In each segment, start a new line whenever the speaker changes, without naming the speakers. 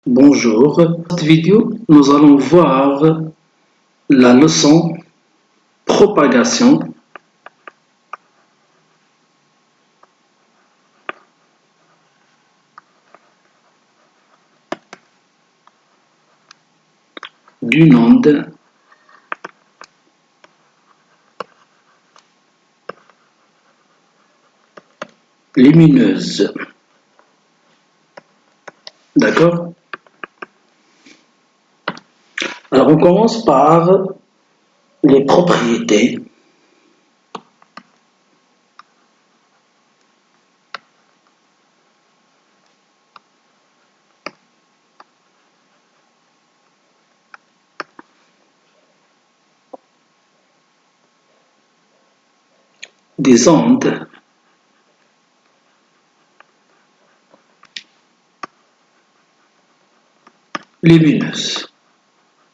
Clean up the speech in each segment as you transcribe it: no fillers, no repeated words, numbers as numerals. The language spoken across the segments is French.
Bonjour, dans cette vidéo, nous allons voir la leçon propagation d'une onde lumineuse. D'accord? Alors on commence par les propriétés. Des ondes lumineuses.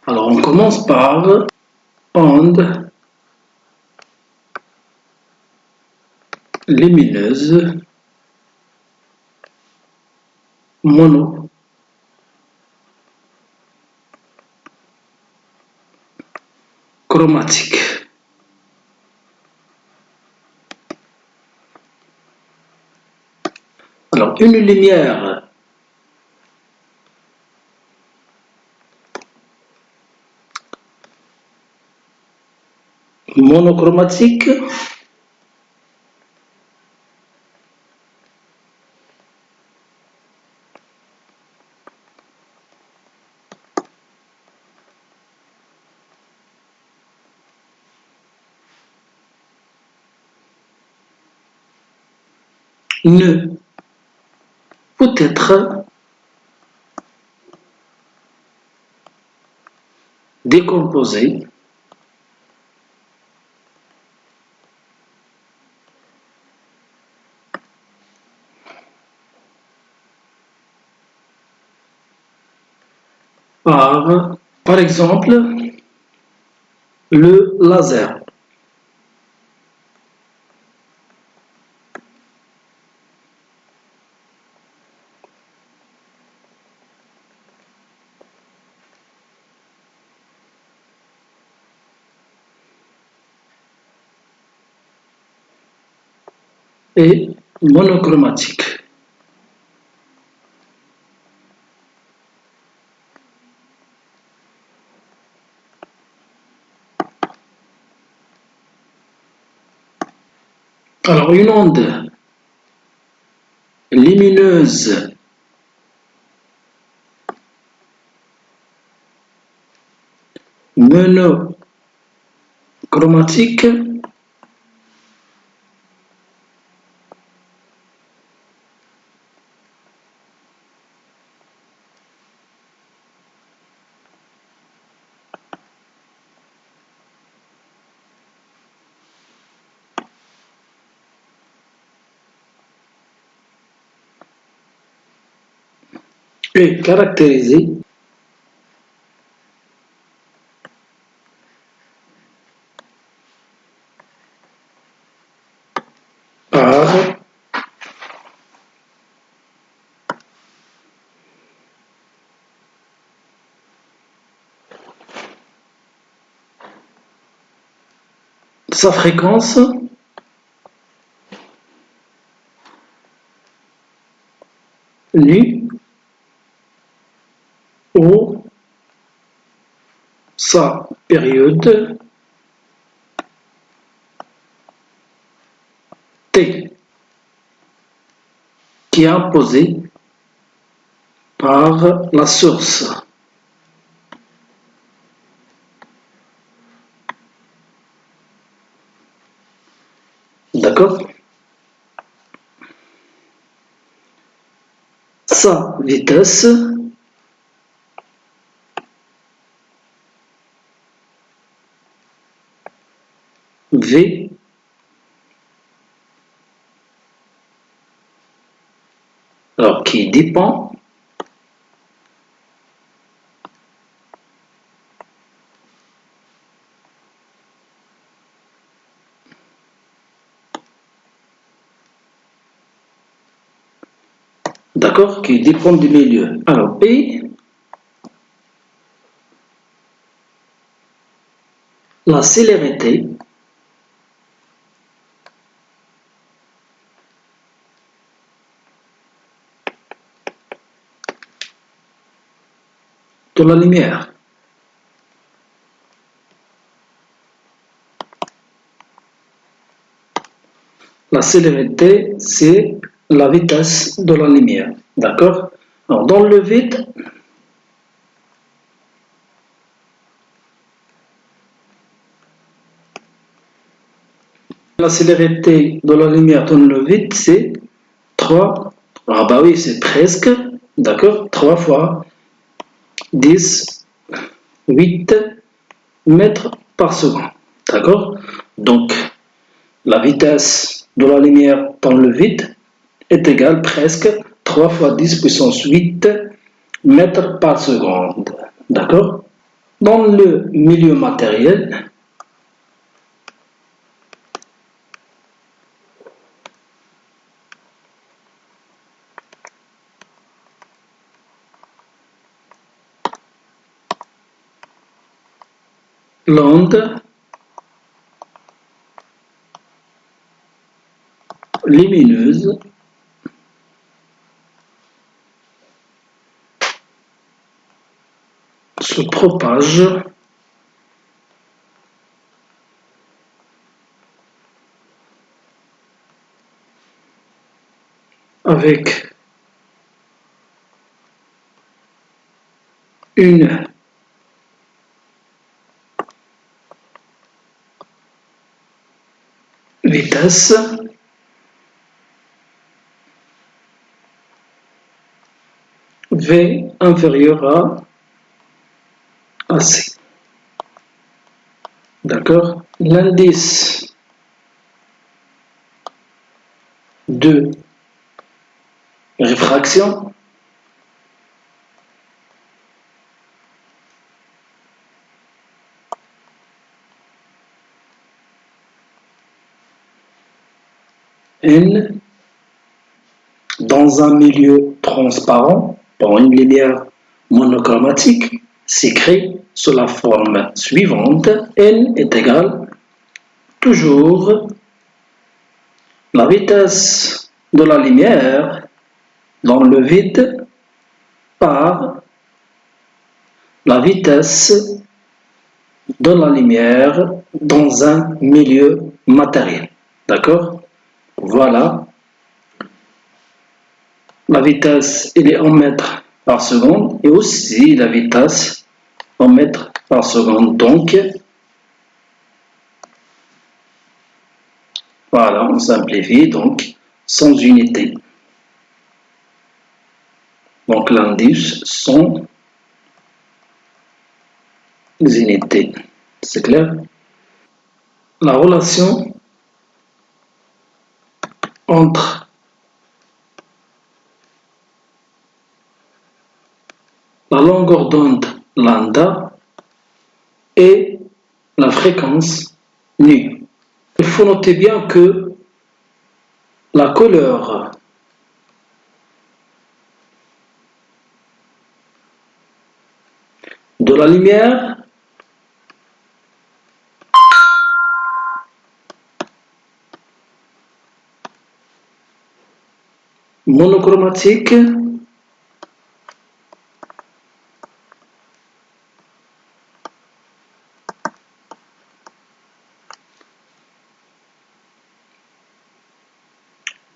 Alors on commence par ondes lumineuses monochromatiques. Alors une lumière monochromatique ne peut être décomposée par exemple, le laser. Et monochromatique. Alors une onde lumineuse monochromatique est caractérisée par sa fréquence nue ou sa période T qui est imposée par la source. D'accord? Sa vitesse V alors qui dépend d'accord qui dépend du milieu. Alors P la célérité de la lumière. La célérité, c'est la vitesse de la lumière. D'accord? Alors, dans le vide, la célérité de la lumière dans le vide, c'est 3. Ah bah oui, c'est presque, d'accord? 3 fois 10, 8 mètres par seconde. D'accord? Donc, la vitesse de la lumière dans le vide est égale presque 3 fois 10 puissance 8 mètres par seconde. D'accord? Dans le milieu matériel, l'onde lumineuse se propage avec une vitesse V inférieure à C. D'accord? L'indice de réfraction N dans un milieu transparent par une lumière monochromatique s'écrit sous la forme suivante. N est égal toujours la vitesse de la lumière dans le vide par la vitesse de la lumière dans un milieu matériel. D'accord? Voilà. La vitesse, elle est en mètres par seconde et aussi la vitesse en mètres par seconde. Donc, voilà, on simplifie, donc, sans unité. Donc, l'indice sont les unités. C'est clair? La relation entre la longueur d'onde lambda et la fréquence nu. Il faut noter bien que la couleur de la lumière monochromatique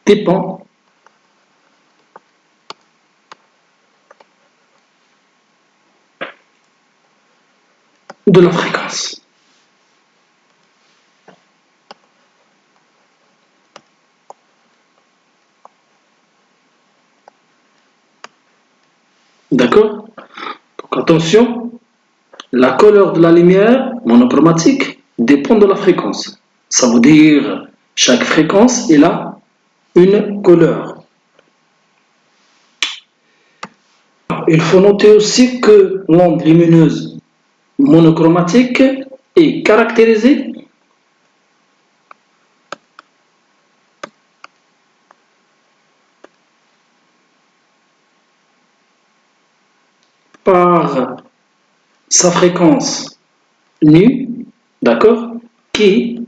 dépend de la fréquence. D'accord? Donc attention, la couleur de la lumière monochromatique dépend de la fréquence. Ça veut dire chaque fréquence elle a une couleur. Il faut noter aussi que l'onde lumineuse monochromatique est caractérisée par sa fréquence nue, d'accord, qui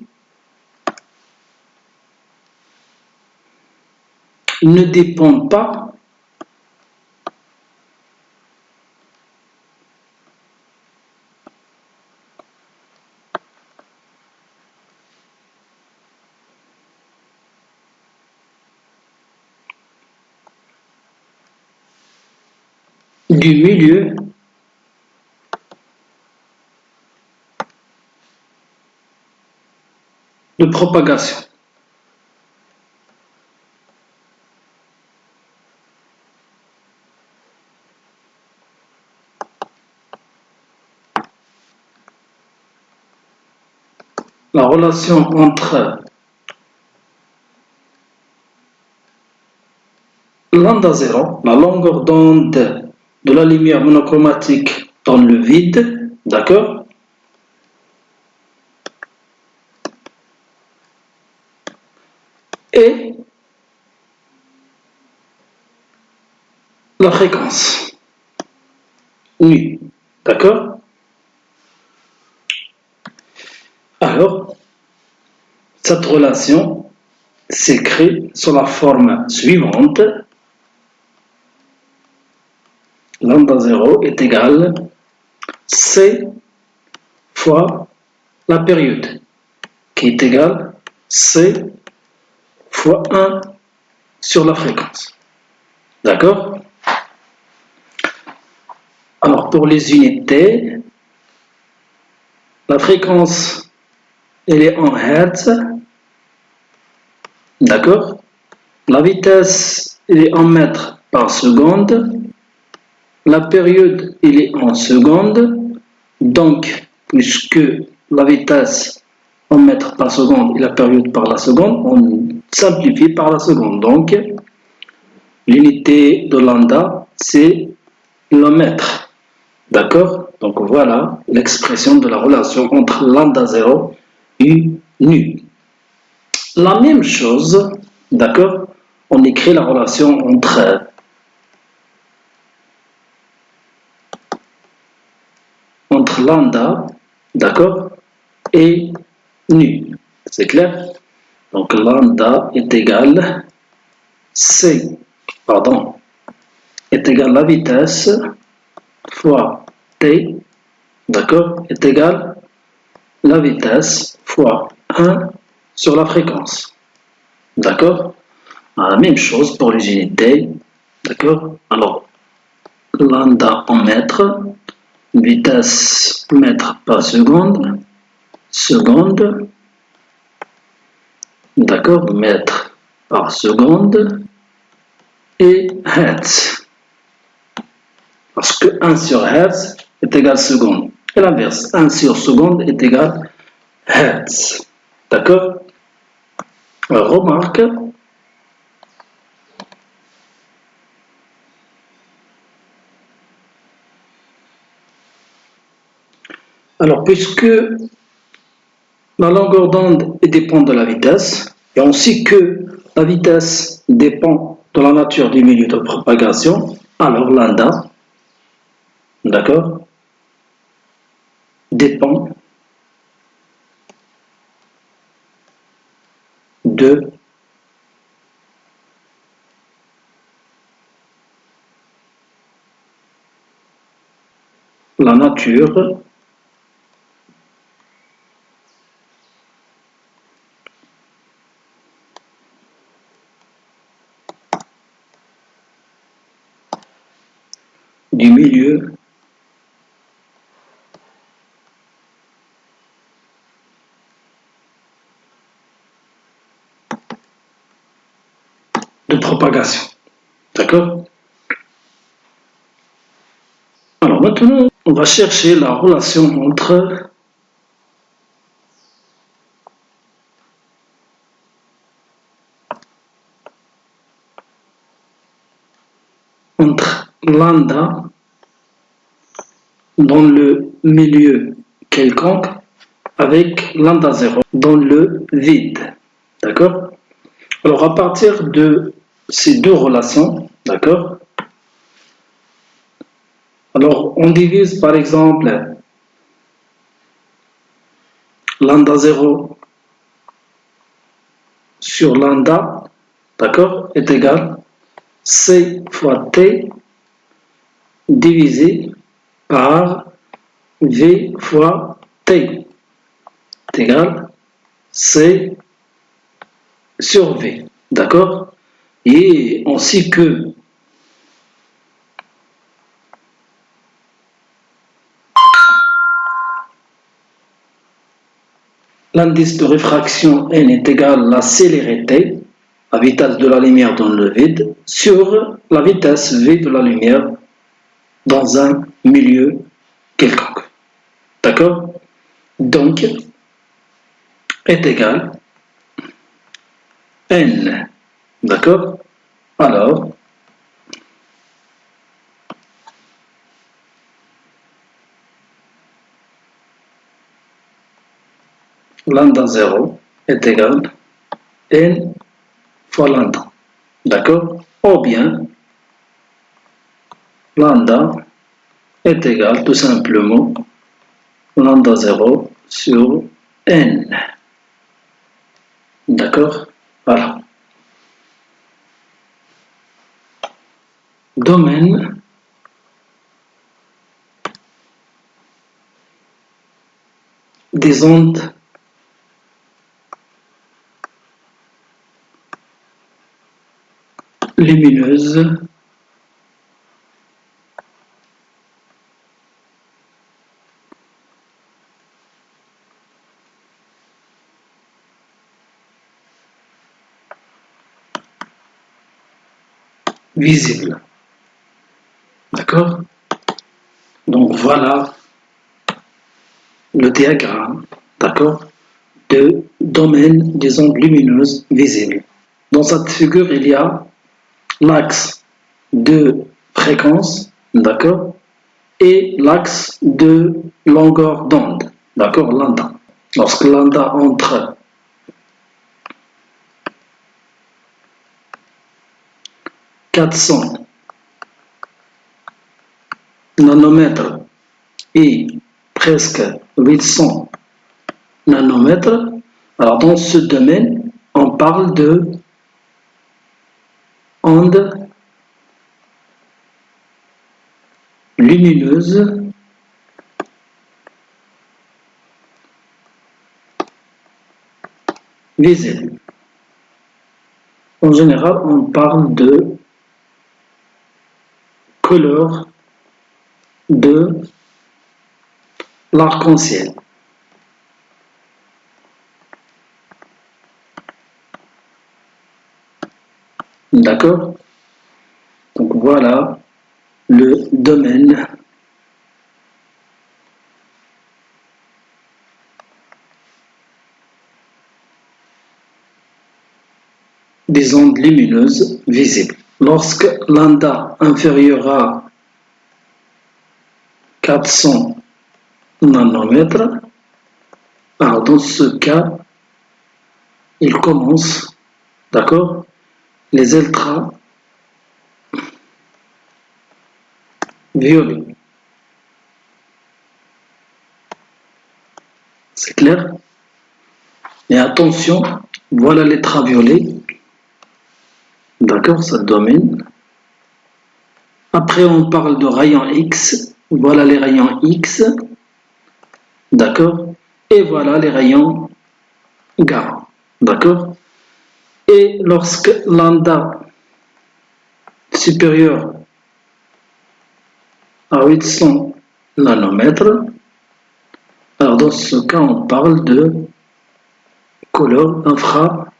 ne dépendent pas du milieu de propagation. La relation entre lambda 0, la longueur d'onde de la lumière monochromatique dans le vide, d'accord, et la fréquence nu, d'accord. Alors, cette relation s'écrit sous la forme suivante. Lambda 0 est égal à C fois la période, qui est égale à C fois 1 sur la fréquence. D'accord? Alors, pour les unités, la fréquence, elle est en Hertz. D'accord? La vitesse, elle est en mètres par seconde. La période, elle est en secondes. Donc, puisque la vitesse en mètres par seconde et la période par la seconde, on simplifie par la seconde. Donc, l'unité de lambda, c'est le mètre. D'accord? Donc, voilà l'expression de la relation entre lambda 0 et nu. La même chose, d'accord? On écrit la relation entre lambda, d'accord, et nu. C'est clair? Donc lambda est égal est égal à la vitesse fois t, d'accord, est égal à la vitesse fois 1 sur la fréquence. D'accord? La même chose pour les unités. D'accord? Alors, lambda en mètres, vitesse mètre par seconde, d'accord, mètre par seconde, et Hertz. Parce que 1 sur Hertz est égal à seconde. Et l'inverse, 1 sur seconde est égal à Hertz. D'accord? Remarque. Alors, puisque la longueur d'onde dépend de la vitesse, et on sait que la vitesse dépend de la nature du milieu de propagation, alors lambda, d'accord, dépend de la nature du milieu de propagation. D'accord? Alors maintenant, on va chercher la relation entre lambda dans le milieu quelconque avec lambda 0 dans le vide. D'accord? Alors à partir de ces deux relations, d'accord? Alors on divise par exemple lambda 0 sur lambda, d'accord, est égal C fois T divisé par V fois T est égal C sur V, d'accord? Et on sait que l'indice de réfraction n est égal à la célérité, la vitesse de la lumière dans le vide, sur la vitesse v de la lumière dans un milieu quelconque. D'accord? Donc, est égal n. D'accord? Alors, lambda 0 est égal n fois lambda. D'accord? Ou bien, lambda est égal tout simplement lambda 0 sur n. D'accord? Voilà. Domaine des ondes lumineuses visibles. D'accord? Donc voilà le diagramme, d'accord, de domaine des ondes lumineuses visibles. Dans cette figure, il y a l'axe de fréquence, d'accord, et l'axe de longueur d'onde, d'accord, lambda. Lorsque lambda entre 400 nanomètres et presque 800 nanomètres, alors dans ce domaine, on parle de ondes lumineuses visibles. En général, on parle de couleur de l'arc-en-ciel. D'accord? Donc voilà le domaine des ondes lumineuses visibles. Lorsque lambda inférieur à 400 nanomètres, alors dans ce cas, il commence, d'accord, les ultraviolets. C'est clair? Et attention, voilà les ultraviolets. D'accord, ça domine. Après, on parle de rayons X. Voilà les rayons X. D'accord? Et voilà les rayons gamma. D'accord? Et lorsque lambda supérieur à 800 nanomètres, alors dans ce cas, on parle de couleur infrarouge.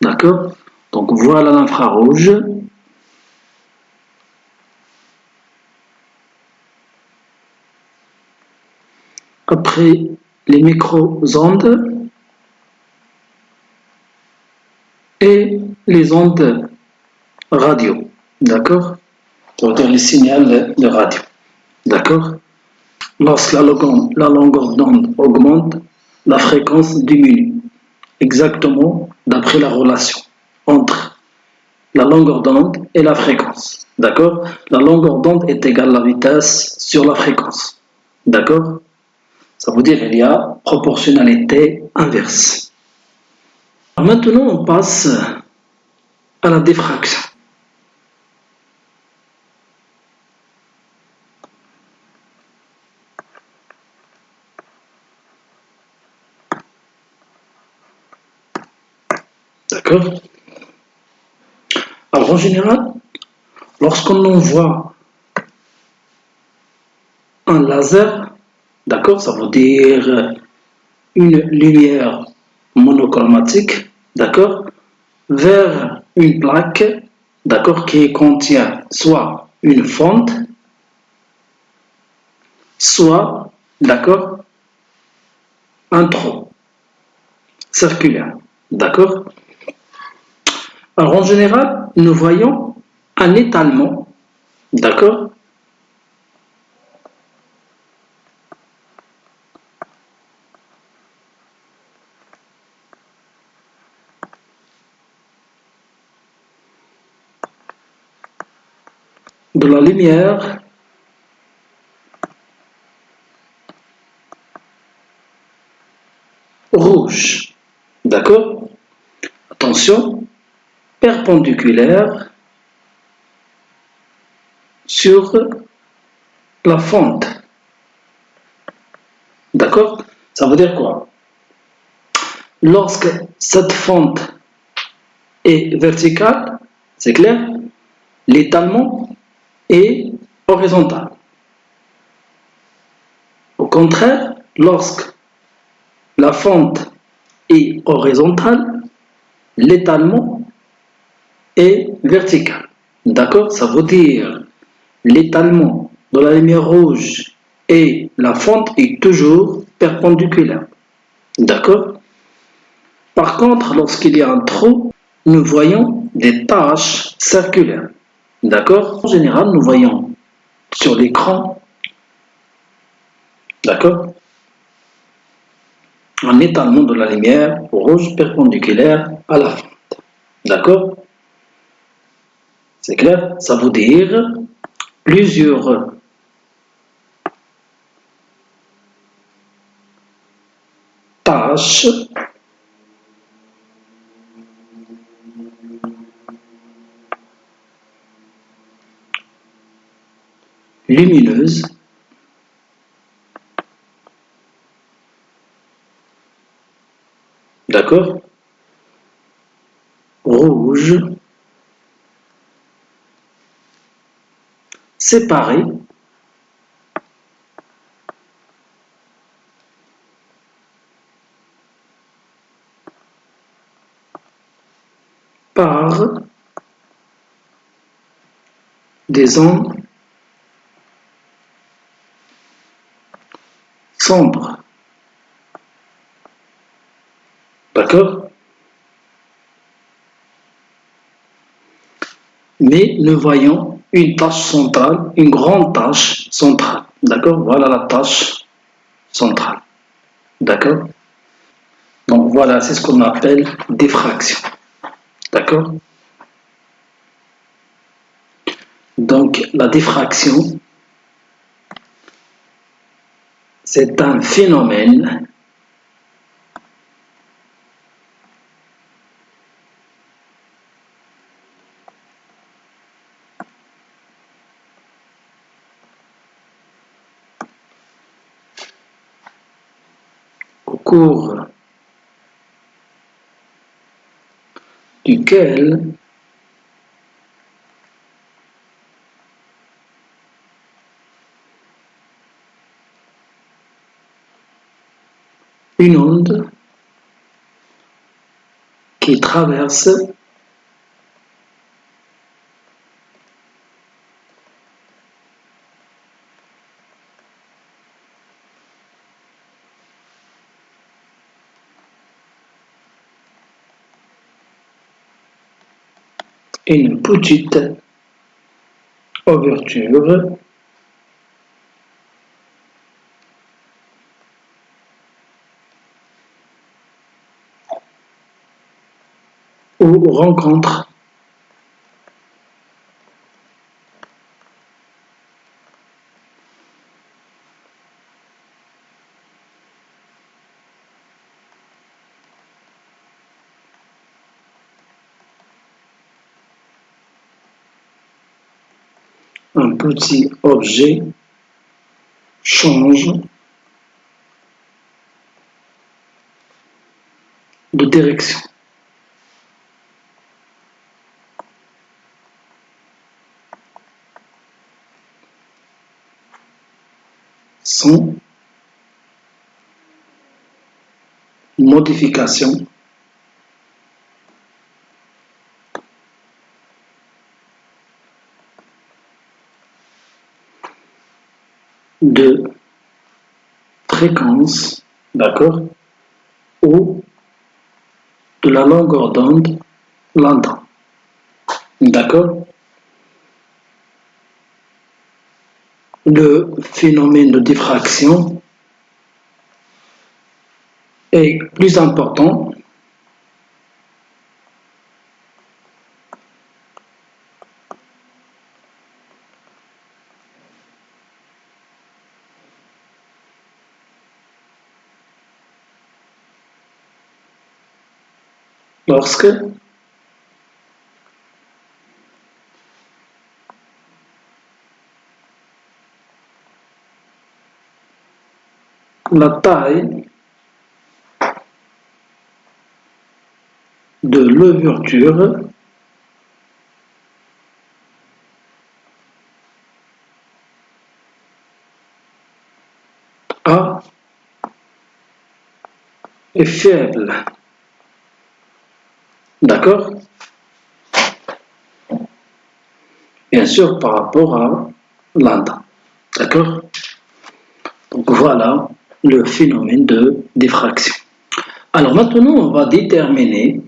D'accord? Donc voilà l'infrarouge. Après les micro-ondes et les ondes radio. D'accord? C'est-à-dire les signaux de radio. D'accord? Lorsque la longueur d'onde augmente, la fréquence diminue. Exactement d'après la relation entre la longueur d'onde et la fréquence. D'accord? La longueur d'onde est égale à la vitesse sur la fréquence. D'accord? Ça veut dire qu'il y a proportionnalité inverse. Alors maintenant, on passe à la diffraction. D'accord? Alors en général, lorsqu'on envoie un laser, d'accord, ça veut dire une lumière monochromatique, d'accord, vers une plaque, d'accord, qui contient soit une fente, soit, d'accord, un trou circulaire, d'accord. Alors en général, nous voyons un étalement, d'accord, de la lumière rouge, d'accord. Attention, perpendiculaire sur la fente, d'accord. Ça veut dire quoi? Lorsque cette fente est verticale, c'est clair, l'étalement est horizontal. Au contraire, lorsque la fente est horizontale, l'étalement est vertical. D'accord? Ça veut dire l'étalement de la lumière rouge et la fente est toujours perpendiculaire. D'accord? Par contre, lorsqu'il y a un trou, nous voyons des taches circulaires. D'accord? En général, nous voyons sur l'écran, d'accord, un étalement de la lumière rouge perpendiculaire à la fente. D'accord? C'est clair? Ça veut dire plusieurs taches lumineuses, d'accord, rouges, séparées par des ondes sombres, d'accord. Mais nous voyons une tache centrale, une grande tache centrale, d'accord. Voilà la tache centrale, d'accord. Donc voilà, c'est ce qu'on appelle diffraction, d'accord. Donc la diffraction, c'est un phénomène au cours duquel une onde qui traverse une petite ouverture ou rencontre un petit objet change de direction. Sans modification de fréquence, d'accord, ou de la longueur d'onde lambda, d'accord. Le phénomène de diffraction est plus important lorsque la taille de l'ouverture A est faible, d'accord. Bien sûr par rapport à lambda, d'accord. Donc voilà le phénomène de diffraction. Alors maintenant on va déterminer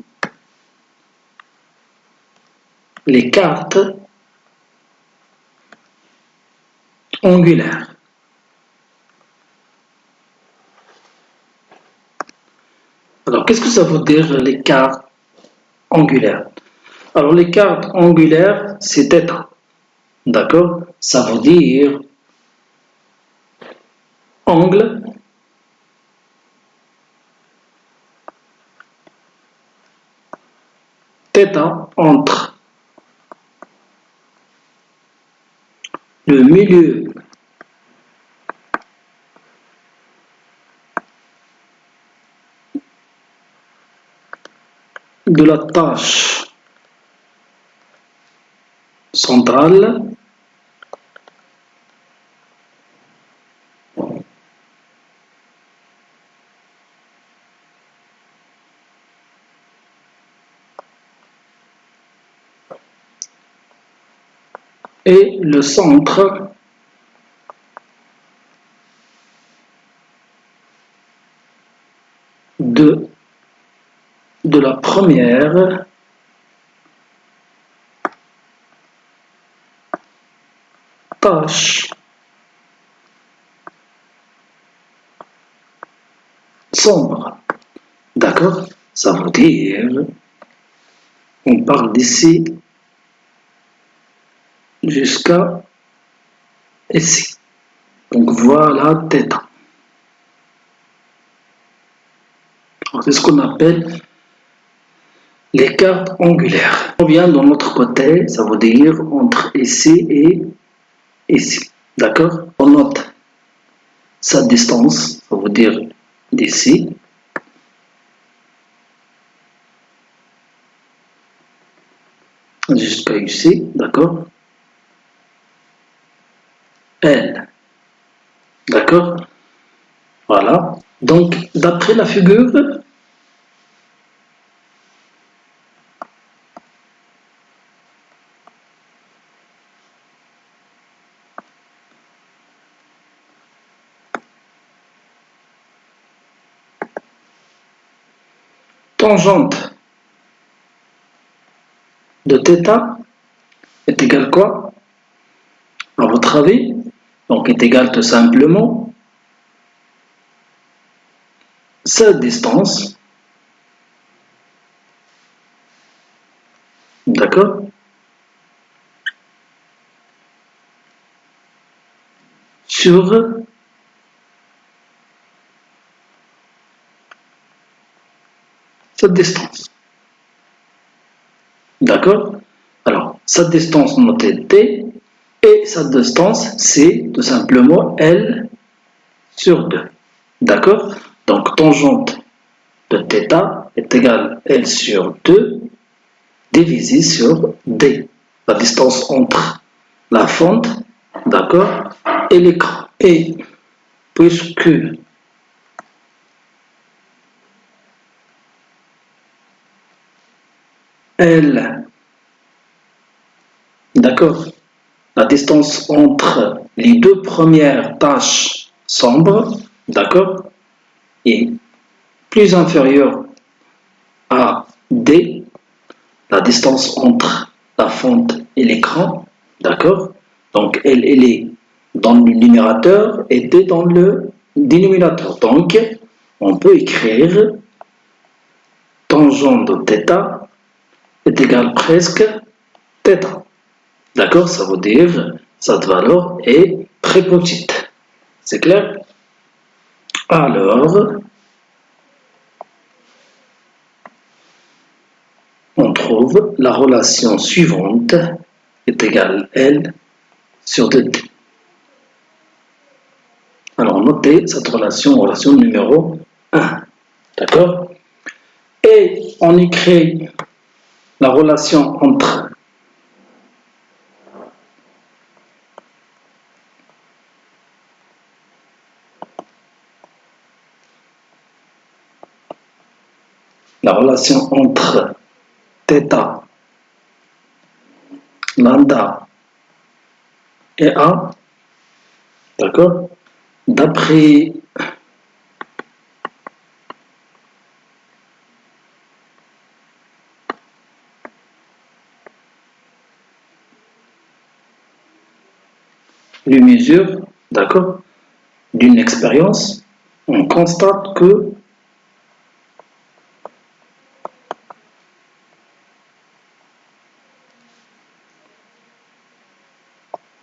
les cartes angulaires. Alors qu'est-ce que ça veut dire les cartes angulaires? Alors les cartes angulaires c'est θ, d'accord. Ça veut dire angle θ entre le milieu de la tâche centrale et le centre de la première tâche sombre. D'accord. Ça veut dire, on parle d'ici jusqu'à ici. Donc voilà θ. C'est ce qu'on appelle les cartes angulaires. On vient de notre côté, ça veut dire entre ici et ici. D'accord. On note sa distance, ça veut dire d'ici jusqu'à ici, d'accord. L, d'accord. Voilà. Donc, d'après la figure, tangente de θ est égale quoi, à votre avis? Donc, est égale tout simplement cette distance, d'accord, sur cette distance. D'accord. Alors, cette distance notée T Et sa distance, c'est tout simplement L sur 2. D'accord? Donc, tangente de θ est égale L sur 2 divisé sur D. La distance entre la fente, d'accord, et l'écran. Et puisque L, d'accord, la distance entre les deux premières taches sombres, d'accord, est plus inférieure à D, la distance entre la fente et l'écran, d'accord, donc elle est dans le numérateur et D dans le dénominateur. Donc, on peut écrire tangente de θ est égal presque θ. D'accord? Ça veut dire cette valeur est très petite. C'est clair? Alors, on trouve la relation suivante est égale L sur 2D. Alors, notez cette relation numéro 1. D'accord? Et on écrit la relation entre θ, lambda et A, d'accord, d'après les mesures, d'accord, d'une expérience, on constate que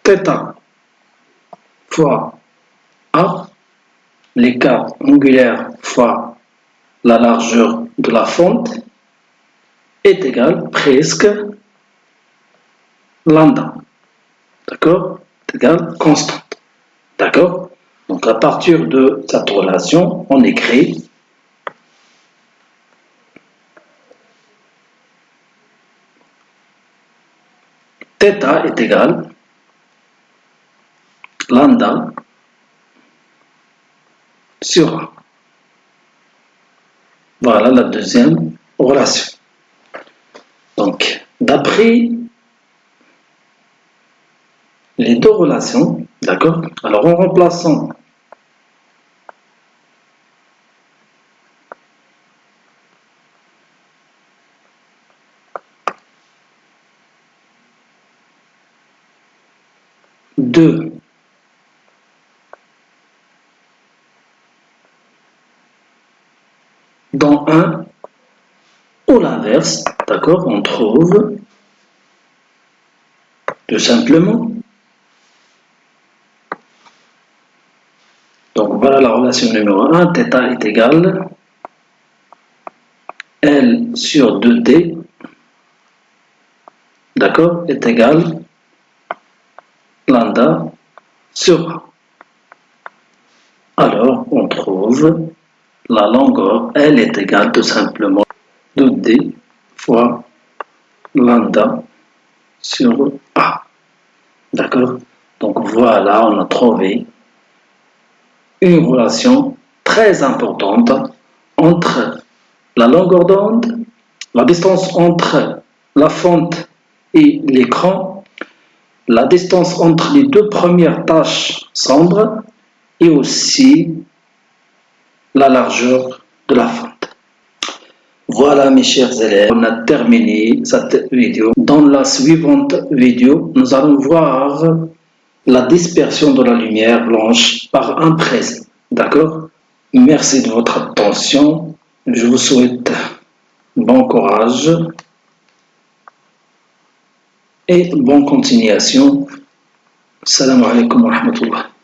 θ fois A, l'écart angulaire fois la largeur de la fente, est égal presque lambda, d'accord, est égal constante, d'accord. Donc à partir de cette relation, on écrit θ est égal lambda sur A. Voilà la deuxième relation. Donc, d'après les deux relations, d'accord, alors en remplaçant deux dans un ou l'inverse, d'accord, on trouve tout simplement. Donc voilà la relation numéro 1, θ est égal L sur 2D, d'accord, est égal lambda sur A. Alors on trouve la longueur, L est égale tout simplement 2D fois lambda sur A. D'accord? Donc voilà, on a trouvé une relation très importante entre la longueur d'onde, la distance entre la fente et l'écran, la distance entre les deux premières taches sombres et aussi la largeur de la fente. Voilà mes chers élèves, on a terminé cette vidéo. Dans la suivante vidéo, nous allons voir la dispersion de la lumière blanche par un prisme. D'accord? Merci de votre attention. Je vous souhaite bon courage et bonne continuation. Salam alaikum wa rahmatullah.